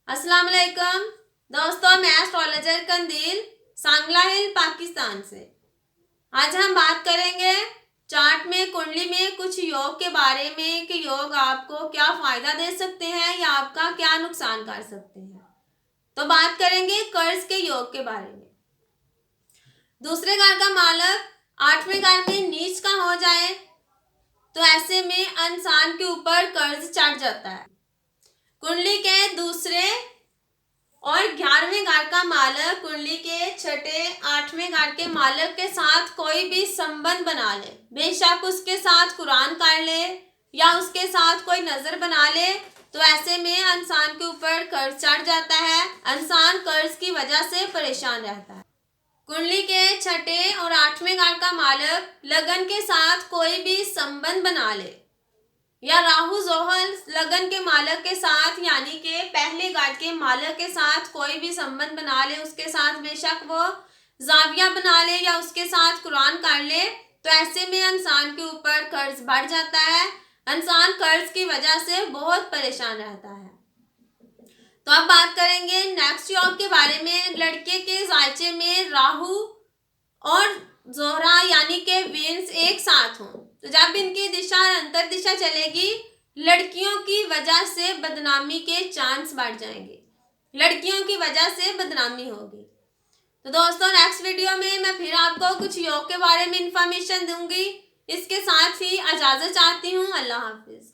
अस्सलाम वालेकुम दोस्तों, मैं एस्ट्रोलॉजर कंदील सांगला हिल पाकिस्तान से। आज हम बात करेंगे चार्ट में कुंडली में कुछ योग के बारे में कि योग आपको क्या फायदा दे सकते हैं या आपका क्या नुकसान कर सकते हैं। तो बात करेंगे कर्ज के योग के बारे में। दूसरे घर का मालक 8वें घर में नीच का हो जाए तो ऐसे में इंसान के ऊपर कर्ज चढ़ जाता है। कुंडली के दूसरे और 11वें घर का मालक कुंडली के छठे 8वें घर के मालक के साथ कोई भी संबंध बना ले, बेशक उसके साथ कुरान कर ले या उसके साथ कोई नजर बना ले, तो ऐसे में इंसान के ऊपर कर्ज चढ़ जाता है। इंसान कर्ज की वजह से परेशान रहता है। कुंडली के छठे और 8वें घर का मालक लगन के साथ कोई भी संबंध बना ले या राहु जोहल लगन के मालक के साथ यानी कि पहले घर के मालक के साथ कोई भी संबंध बना ले, उसके साथ बेशक वो जाविया बना ले या उसके साथ कुरान कर ले, तो ऐसे में इंसान के ऊपर कर्ज बढ़ जाता है। इंसान कर्ज की वजह से बहुत परेशान रहता है। तो अब बात करेंगे नेक्स्ट योग के बारे में। लड़के के जायचे में राहु और जोहरा यानी कि वेन्स एक साथ हों तो जब इनकी दिशा अंतर दिशा चलेगी, लड़कियों की वजह से बदनामी के चांस बढ़ जाएंगे। लड़कियों की वजह से बदनामी होगी। तो दोस्तों, नेक्स्ट वीडियो में मैं फिर आपको कुछ योग के बारे में इंफॉर्मेशन दूंगी। इसके साथ ही इजाजत चाहती हूँ। अल्लाह हाफिज।